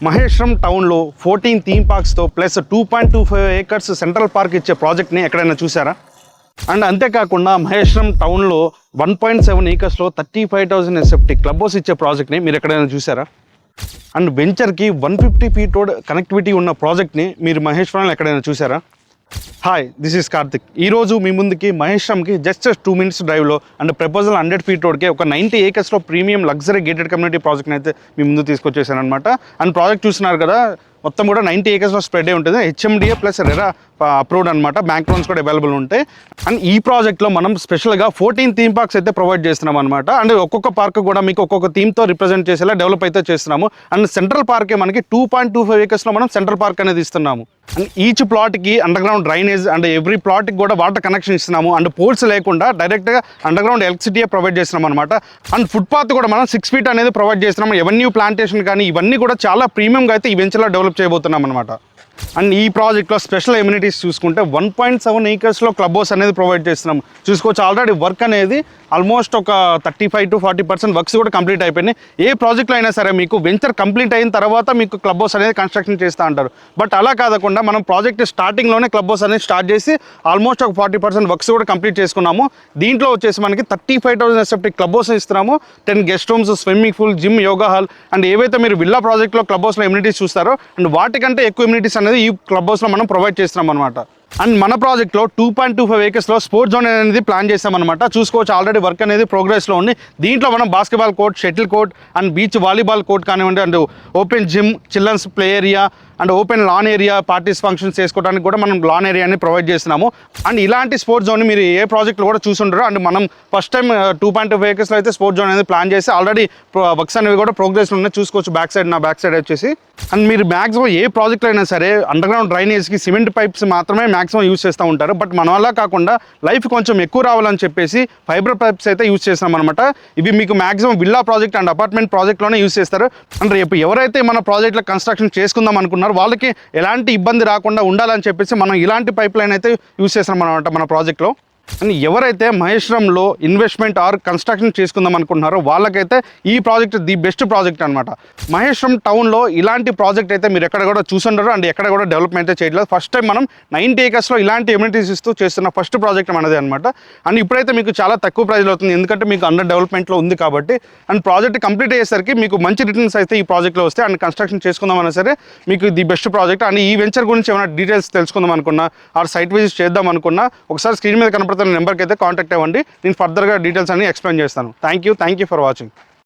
మహేశ్వరం టౌన్లో 14 థీమ్ పార్క్స్తో plus 2.25 acres central park ఇచ్చే ప్రాజెక్ట్ని ఎక్కడైనా చూసారా? అండ్ అంతేకాకుండా మహేశ్వరం టౌన్లో 1.7 ఏకర్స్లో 35,000 ఎస్ఎఫ్టీ క్లబ్ హౌస్ ఇచ్చే ప్రాజెక్ట్ని మీరు ఎక్కడైనా చూసారా? అండ్ వెంచర్కి 150 ఫీట్ రోడ్ కనెక్టివిటీ ఉన్న ప్రాజెక్ట్ని మీరు మహేశ్వరంలో ఎక్కడైనా చూసారా? Hi, this is Karthik. ఈరోజు మీ ముందుకి మహేశ్వరంకి జస్ట్ 2 minutes డ్రైవ్లో అండ్ ప్రపోజల్ 100 ఫీట్ రోడ్కి ఒక 90 ఏకర్స్లో ప్రీమియం లగ్జరీ గేటెడ్ కమ్యూనిటీ ప్రాజెక్ట్ని అయితే మీ ముందు తీసుకొచ్చేసాను అనమాట. అండ్ ప్రాజెక్ట్ చూస్తున్నారు కదా, మొత్తం కూడా 90 ఏకర్స్లో స్ప్రెడ్ అయి ఉంటుంది. హెచ్ఎండిఏ ప్లస్ రెరా అప్రూవ్డ్ అనమాట. బ్యాంక్ లోన్స్ కూడా అవైలబుల్ ఉంటాయి. అండ్ ఈ ప్రాజెక్ట్లో మనం స్పెషల్గా 14 థీమ్ పార్క్స్ అయితే ప్రొవైడ్ చేస్తున్నాం అనమాట. అండ్ ఒక్కొక్క పార్క్ కూడా మీకు ఒక్కొక్క థీమ్తో రిప్రజెంట్ చేసేలా డెవలప్ అయితే చేస్తున్నాము. అండ్ సెంట్రల్ పార్కే మనకి 2.25 ఏకర్స్లో మనం సెంట్రల్ పార్క్ అనేది ఇస్తున్నాము. అండ్ ఈచ్ ప్లాట్కి underground drainage and every ప్లాట్కి కూడా వాటర్ కనెక్షన్ ఇస్తున్నాము. అండ్ పోల్స్ లేకుండా డైరెక్ట్గా అండర్ గ్రౌండ్ ఎలక్ట్రిసిటీయే ప్రొవైడ్ చేస్తున్నాం అనమాట. అండ్ ఫుట్పాత్ కూడా మనం 6 feet అనేది ప్రొవైడ్ చేస్తున్నాము. ఎవెన్యూ ప్లాంటేషన్ కానీ ఇవన్నీ కూడా చాలా ప్రీమియంగా అయితే ఈ వెంచర్లో డెవలప్ చేయబోతున్నాం అనమాట. అండ్ ఈ ప్రాజెక్ట్లో స్పెషల్ ఎమ్యూనిటీస్ చూసుకుంటే 1.7 ఏకర్స్లో క్లబ్ హౌస్ అనేది ప్రొవైడ్ చేస్తున్నాం. చూసుకోవచ్చు, ఆల్రెడీ వర్క్ అనేది ఆల్మోస్ట్ ఒక 35 to 40% వర్క్స్ కూడా కంప్లీట్ అయిపోయినాయి. ఏ ప్రాజెక్ట్లో అయినా సరే మీకు వెంచర్ కంప్లీట్ అయిన తర్వాత మీకు క్లబ్ హౌస్ అనేది కన్స్ట్రక్షన్ చేస్తూ అంటారు. బట్ అలా కాకుండా మనం ప్రాజెక్ట్ స్టార్టింగ్లోనే క్లబ్ హౌస్ అనేది స్టార్ట్ చేసి ఆల్మోస్ట్ ఒక 40% వర్క్స్ కూడా కంప్లీట్ చేసుకున్నాము. దీంట్లో వచ్చేసి మనకి 35,000 ఎస్ఎఫ్టీ క్లబ్ హౌస్ ఇస్తున్నాము. 10 guest rooms, swimming pool, gym, yoga hall and ఏవైతే మీరు విల్లా ప్రాజెక్ట్లో క్లబ్ హౌస్లో ఎమ్యూనిటీస్ చూస్తారో అండ్ వాటికంటే ఎక్కువ ఎమ్యూనిటీస్ అనేది ఈ క్లబ్ హౌస్లో మనం ప్రొవైడ్ చేస్తున్నాం అనమాట. అండ్ మన ప్రాజెక్ట్లో 2.25 ఏకర్స్లో స్పోర్ట్స్ జోన్ అనేది ప్లాన్ చేస్తామన్నమాట. చూసుకోవచ్చు, ఆల్రెడీ వర్క్ అనేది ప్రోగ్రెస్లో ఉంది. దీంట్లో మనం basketball court, shuttle court and beach volleyball court కానివ్వండి, and open gym, children's play area and open lawn area, parties functions చేసుకోవడానికి కూడా మనం లాన్ ఏరియాని ప్రొవైడ్ చేస్తున్నాము. అండ్ ఇలాంటి స్పోర్ట్స్ జోన్ మీరు ఏ ప్రాజెక్ట్లో కూడా చూసుంటారు. అండ్ మనం ఫస్ట్ టైం 2.25 ఏకర్స్లో అయితే స్పోర్ట్స్ జోన్ అనేది ప్లాన్ చేసి ఆల్రెడీ వర్క్స్ అనేవి కూడా ప్రోగ్రెస్లో ఉన్నాయి. చూసుకోవచ్చు బ్యాక్ సైడ్, నా బ్యాక్ సైడ్ వచ్చేసి. అండ్ మీరు మ్యాక్సిమం ఏ ప్రాజెక్ట్లో అయినా సరే అండర్ గ్రౌండ్ డ్రైనేజ్కి సిమెంట్ పైప్స్ మాత్రమే మ్యాక్సిమం యూస్ చేస్తూ ఉంటారు. బట్ మన వల్ల కాకుండా లైఫ్ కొంచెం ఎక్కువ రావాలని చెప్పేసి ఫైబర్ పైప్స్ అయితే యూస్ చేస్తాం అనమాట. ఇవి మీకు maximum villa project and apartment ప్రాజెక్ట్లోనే యూస్ చేస్తారు. అండ్ రేపు ఎవరైతే మన ప్రాజెక్ట్లో కన్స్ట్రక్షన్ చేసుకుందాం అనుకున్నారో వాళ్ళకి ఎలాంటి ఇబ్బంది రాకుండా ఉండాలని చెప్పేసి మనం ఇలాంటి పైప్ లైన్ అయితే యూస్ చేస్తాం అనమాట మన ప్రాజెక్ట్లో. అండ్ ఎవరైతే మహేశ్వరంలో ఇన్వెస్ట్మెంట్ ఆర్ కన్స్ట్రక్షన్ చేసుకుందాం అనుకుంటున్నారో వాళ్ళకైతే ఈ ప్రాజెక్ట్ ది బెస్ట్ ప్రాజెక్ట్ అనమాట. మహేశ్వరం టౌన్లో ఇలాంటి ప్రాజెక్ట్ అయితే మీరు ఎక్కడ కూడా చూసుంటారు అండ్ ఎక్కడ కూడా డెవలప్మెంట్ అయితే చేయట్లేదు. ఫస్ట్ టైం మనం 90 ఏకర్స్లో ఇలాంటి ఎమ్యూనిటీస్ ఇస్తూ చేస్తున్న ఫస్ట్ ప్రాజెక్ట్ మనదే అనమాట. అండ్ ఇప్పుడైతే మీకు చాలా తక్కువ ప్రైస్లో అవుతుంది, ఎందుకంటే మీకు అండర్ డెవలప్మెంట్లో ఉంది కాబట్టి. అండ్ ప్రాజెక్ట్ కంప్లీట్ అయ్యేసరికి మీకు మంచి రిటర్న్స్ అయితే ఈ ప్రాజెక్ట్లో వస్తే అండ్ కన్స్ట్రక్షన్ చేసుకుందామన్నా సరే మీకు ది బెస్ట్ ప్రాజెక్ట్. అండ్ ఈ వెంచర్ గురించి ఏమైనా డీటెయిల్స్ తెలుసుకుందాం అనుకున్నా ఆర్ సైట్ విజిట్ చేద్దాం అనుకున్నా ఒకసారి స్క్రీన్ మీద కనపడుతున్న నెంబర్కి అయితే కాంటాక్ట్ అవ్వండి. నేను ఫర్దర్గా డీటెయిల్స్ అన్ని ఎక్స్ప్లెయిన్ చేస్తాను. Thank you for watching.